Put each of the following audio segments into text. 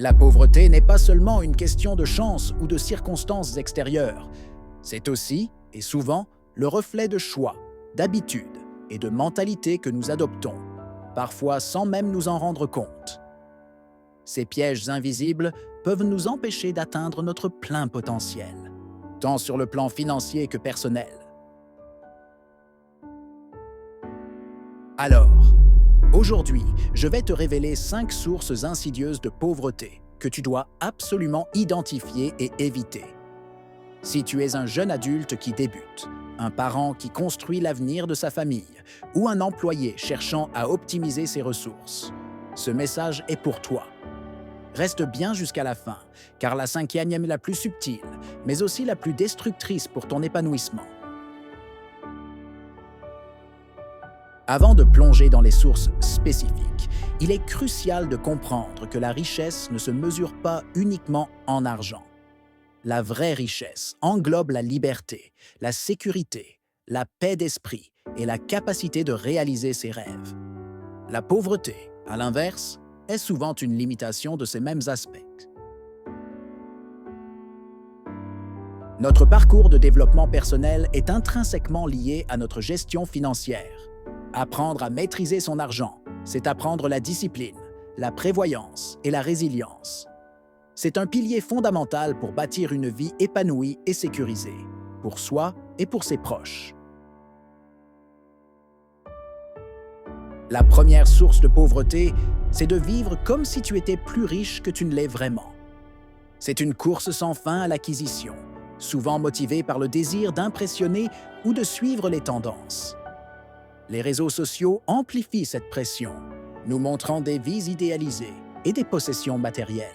La pauvreté n'est pas seulement une question de chance ou de circonstances extérieures. C'est aussi, et souvent, le reflet de choix, d'habitudes et de mentalités que nous adoptons, parfois sans même nous en rendre compte. Ces pièges invisibles peuvent nous empêcher d'atteindre notre plein potentiel, tant sur le plan financier que personnel. Alors, aujourd'hui, je vais te révéler 5 sources insidieuses de pauvreté que tu dois absolument identifier et éviter. Si tu es un jeune adulte qui débute, un parent qui construit l'avenir de sa famille ou un employé cherchant à optimiser ses ressources, ce message est pour toi. Reste bien jusqu'à la fin, car la 5e est la plus subtile, mais aussi la plus destructrice pour ton épanouissement. Avant de plonger dans les sources spécifiques, il est crucial de comprendre que la richesse ne se mesure pas uniquement en argent. La vraie richesse englobe la liberté, la sécurité, la paix d'esprit et la capacité de réaliser ses rêves. La pauvreté, à l'inverse, est souvent une limitation de ces mêmes aspects. Notre parcours de développement personnel est intrinsèquement lié à notre gestion financière. Apprendre à maîtriser son argent, c'est apprendre la discipline, la prévoyance et la résilience. C'est un pilier fondamental pour bâtir une vie épanouie et sécurisée, pour soi et pour ses proches. La première source de pauvreté, c'est de vivre comme si tu étais plus riche que tu ne l'es vraiment. C'est une course sans fin à l'acquisition, souvent motivée par le désir d'impressionner ou de suivre les tendances. Les réseaux sociaux amplifient cette pression, nous montrant des vies idéalisées et des possessions matérielles.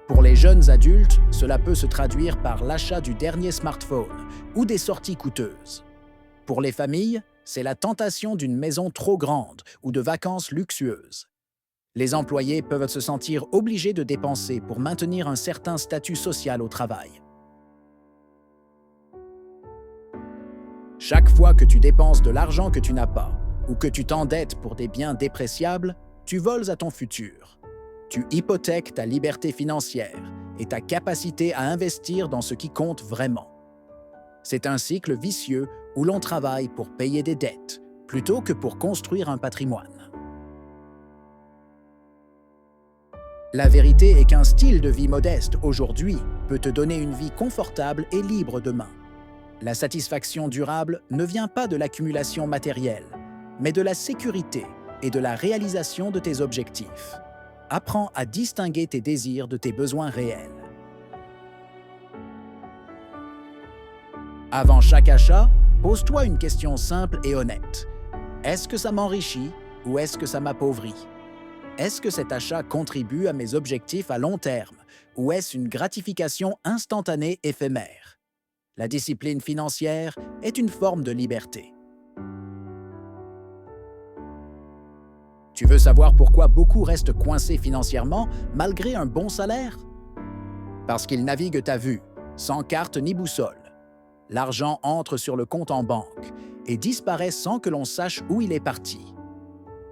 Pour les jeunes adultes, cela peut se traduire par l'achat du dernier smartphone ou des sorties coûteuses. Pour les familles, c'est la tentation d'une maison trop grande ou de vacances luxueuses. Les employés peuvent se sentir obligés de dépenser pour maintenir un certain statut social au travail. Chaque fois que tu dépenses de l'argent que tu n'as pas ou que tu t'endettes pour des biens dépréciables, tu voles à ton futur. Tu hypothèques ta liberté financière et ta capacité à investir dans ce qui compte vraiment. C'est un cycle vicieux où l'on travaille pour payer des dettes plutôt que pour construire un patrimoine. La vérité est qu'un style de vie modeste aujourd'hui peut te donner une vie confortable et libre demain. La satisfaction durable ne vient pas de l'accumulation matérielle, mais de la sécurité et de la réalisation de tes objectifs. Apprends à distinguer tes désirs de tes besoins réels. Avant chaque achat, pose-toi une question simple et honnête. Est-ce que ça m'enrichit ou est-ce que ça m'appauvrit? Est-ce que cet achat contribue à mes objectifs à long terme ou est-ce une gratification instantanée éphémère? La discipline financière est une forme de liberté. Tu veux savoir pourquoi beaucoup restent coincés financièrement malgré un bon salaire? Parce qu'ils naviguent à vue, sans carte ni boussole. L'argent entre sur le compte en banque et disparaît sans que l'on sache où il est parti,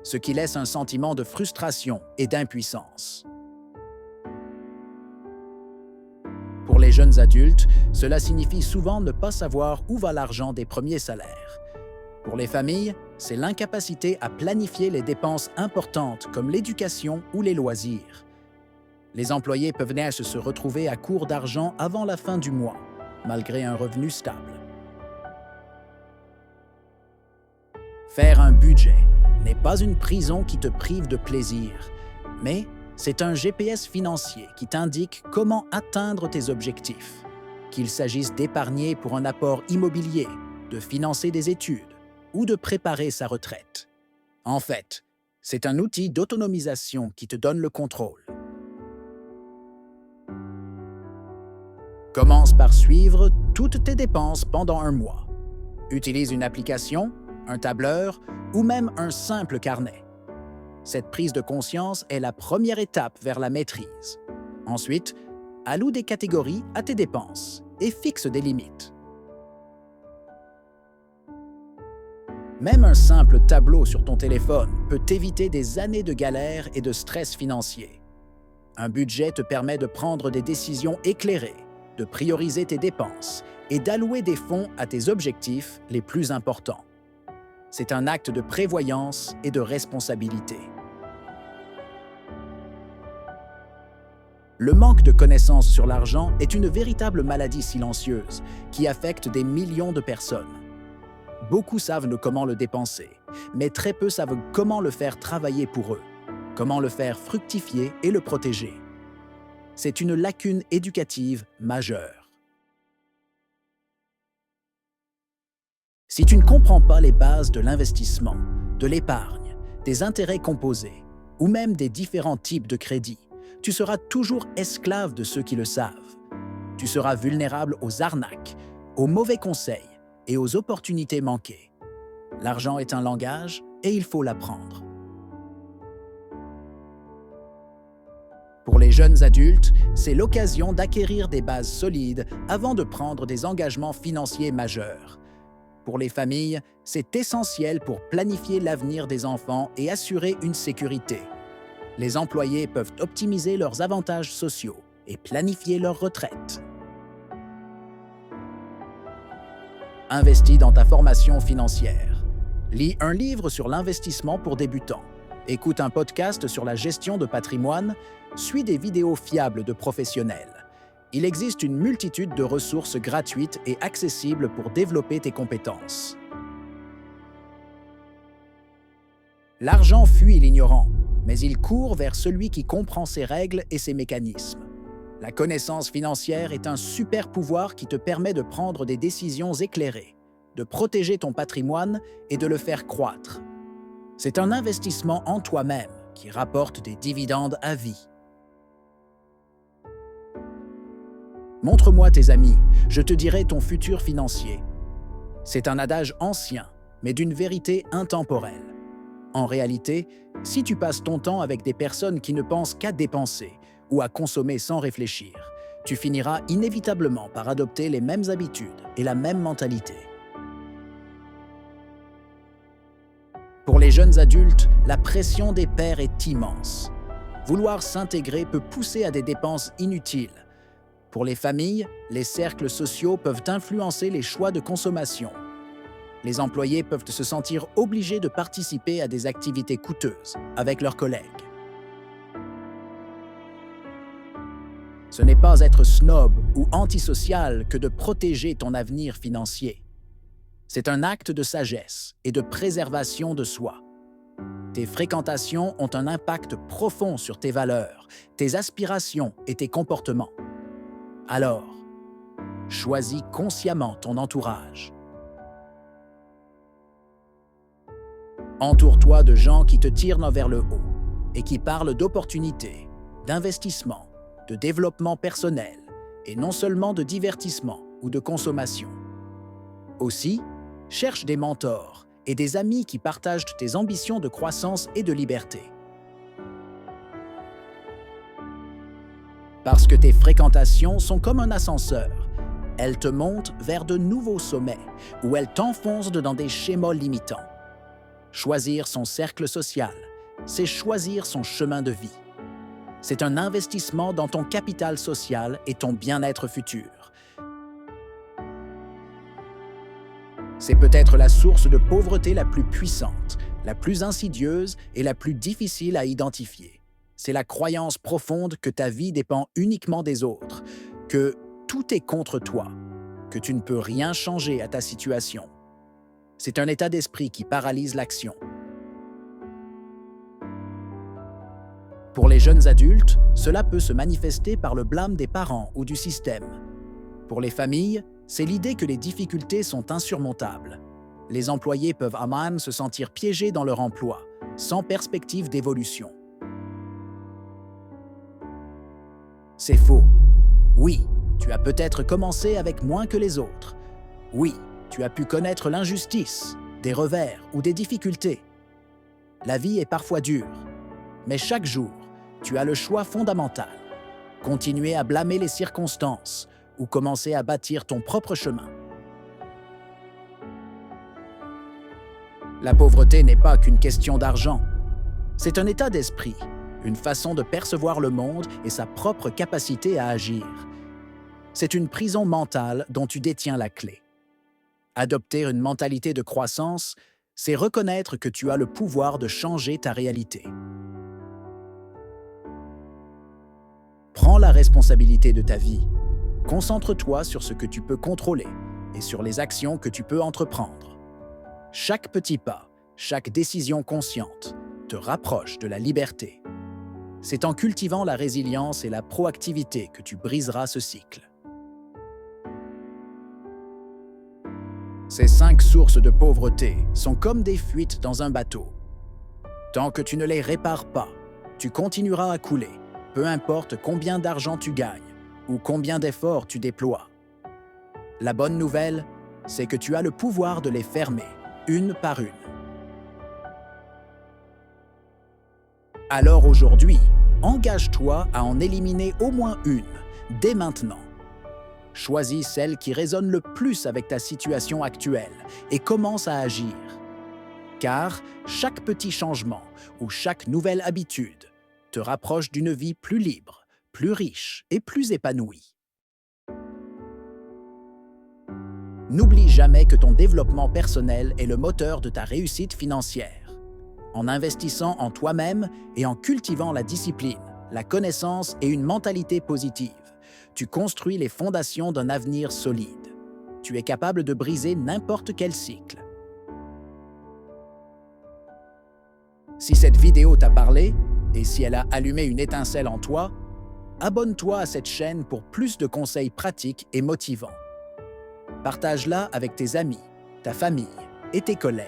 ce qui laisse un sentiment de frustration et d'impuissance. Pour les jeunes adultes, cela signifie souvent ne pas savoir où va l'argent des premiers salaires. Pour les familles, c'est l'incapacité à planifier les dépenses importantes comme l'éducation ou les loisirs. Les employés peuvent naître se retrouver à court d'argent avant la fin du mois, malgré un revenu stable. Faire un budget n'est pas une prison qui te prive de plaisir, mais c'est un GPS financier qui t'indique comment atteindre tes objectifs, qu'il s'agisse d'épargner pour un apport immobilier, de financer des études ou de préparer sa retraite. En fait, c'est un outil d'autonomisation qui te donne le contrôle. Commence par suivre toutes tes dépenses pendant un mois. Utilise une application, un tableur ou même un simple carnet. Cette prise de conscience est la première étape vers la maîtrise. Ensuite, alloue des catégories à tes dépenses et fixe des limites. Même un simple tableau sur ton téléphone peut t'éviter des années de galères et de stress financier. Un budget te permet de prendre des décisions éclairées, de prioriser tes dépenses et d'allouer des fonds à tes objectifs les plus importants. C'est un acte de prévoyance et de responsabilité. Le manque de connaissances sur l'argent est une véritable maladie silencieuse qui affecte des millions de personnes. Beaucoup savent comment le dépenser, mais très peu savent comment le faire travailler pour eux, comment le faire fructifier et le protéger. C'est une lacune éducative majeure. Si tu ne comprends pas les bases de l'investissement, de l'épargne, des intérêts composés ou même des différents types de crédits, tu seras toujours esclave de ceux qui le savent. Tu seras vulnérable aux arnaques, aux mauvais conseils et aux opportunités manquées. L'argent est un langage et il faut l'apprendre. Pour les jeunes adultes, c'est l'occasion d'acquérir des bases solides avant de prendre des engagements financiers majeurs. Pour les familles, c'est essentiel pour planifier l'avenir des enfants et assurer une sécurité. Les employés peuvent optimiser leurs avantages sociaux et planifier leur retraite. Investis dans ta formation financière. Lis un livre sur l'investissement pour débutants. Écoute un podcast sur la gestion de patrimoine. Suis des vidéos fiables de professionnels. Il existe une multitude de ressources gratuites et accessibles pour développer tes compétences. L'argent fuit l'ignorant, mais il court vers celui qui comprend ses règles et ses mécanismes. La connaissance financière est un super pouvoir qui te permet de prendre des décisions éclairées, de protéger ton patrimoine et de le faire croître. C'est un investissement en toi-même qui rapporte des dividendes à vie. Montre-moi tes amis, je te dirai ton futur financier. C'est un adage ancien, mais d'une vérité intemporelle. En réalité, si tu passes ton temps avec des personnes qui ne pensent qu'à dépenser ou à consommer sans réfléchir, tu finiras inévitablement par adopter les mêmes habitudes et la même mentalité. Pour les jeunes adultes, la pression des pairs est immense. Vouloir s'intégrer peut pousser à des dépenses inutiles. Pour les familles, les cercles sociaux peuvent influencer les choix de consommation. Les employés peuvent se sentir obligés de participer à des activités coûteuses avec leurs collègues. Ce n'est pas être snob ou antisocial que de protéger ton avenir financier. C'est un acte de sagesse et de préservation de soi. Tes fréquentations ont un impact profond sur tes valeurs, tes aspirations et tes comportements. Alors, choisis consciemment ton entourage. Entoure-toi de gens qui te tirent vers le haut et qui parlent d'opportunités, d'investissement, de développement personnel et non seulement de divertissement ou de consommation. Aussi, cherche des mentors et des amis qui partagent tes ambitions de croissance et de liberté. Parce que tes fréquentations sont comme un ascenseur. Elles te montent vers de nouveaux sommets où elles t'enfoncent dans des schémas limitants. Choisir son cercle social, c'est choisir son chemin de vie. C'est un investissement dans ton capital social et ton bien-être futur. C'est peut-être la source de pauvreté la plus puissante, la plus insidieuse et la plus difficile à identifier. C'est la croyance profonde que ta vie dépend uniquement des autres, que tout est contre toi, que tu ne peux rien changer à ta situation. C'est un état d'esprit qui paralyse l'action. Pour les jeunes adultes, cela peut se manifester par le blâme des parents ou du système. Pour les familles, c'est l'idée que les difficultés sont insurmontables. Les employés peuvent à même se sentir piégés dans leur emploi, sans perspective d'évolution. C'est faux. Oui, tu as peut-être commencé avec moins que les autres. Oui, tu as pu connaître l'injustice, des revers ou des difficultés. La vie est parfois dure, mais chaque jour, tu as le choix fondamental. Continuer à blâmer les circonstances ou commencer à bâtir ton propre chemin. La pauvreté n'est pas qu'une question d'argent. C'est un état d'esprit, une façon de percevoir le monde et sa propre capacité à agir. C'est une prison mentale dont tu détiens la clé. Adopter une mentalité de croissance, c'est reconnaître que tu as le pouvoir de changer ta réalité. Prends la responsabilité de ta vie. Concentre-toi sur ce que tu peux contrôler et sur les actions que tu peux entreprendre. Chaque petit pas, chaque décision consciente te rapproche de la liberté. C'est en cultivant la résilience et la proactivité que tu briseras ce cycle. Ces 5 sources de pauvreté sont comme des fuites dans un bateau. Tant que tu ne les répares pas, tu continueras à couler, peu importe combien d'argent tu gagnes ou combien d'efforts tu déploies. La bonne nouvelle, c'est que tu as le pouvoir de les fermer, une par une. Alors aujourd'hui, engage-toi à en éliminer au moins une, dès maintenant. Choisis celle qui résonne le plus avec ta situation actuelle et commence à agir. Car chaque petit changement ou chaque nouvelle habitude te rapproche d'une vie plus libre, plus riche et plus épanouie. N'oublie jamais que ton développement personnel est le moteur de ta réussite financière. En investissant en toi-même et en cultivant la discipline, la connaissance et une mentalité positive, tu construis les fondations d'un avenir solide. Tu es capable de briser n'importe quel cycle. Si cette vidéo t'a parlé, et si elle a allumé une étincelle en toi, abonne-toi à cette chaîne pour plus de conseils pratiques et motivants. Partage-la avec tes amis, ta famille et tes collègues.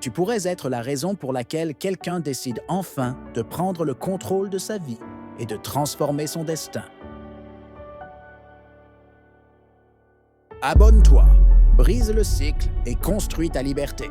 Tu pourrais être la raison pour laquelle quelqu'un décide enfin de prendre le contrôle de sa vie et de transformer son destin. Abonne-toi, brise le cycle et construis ta liberté.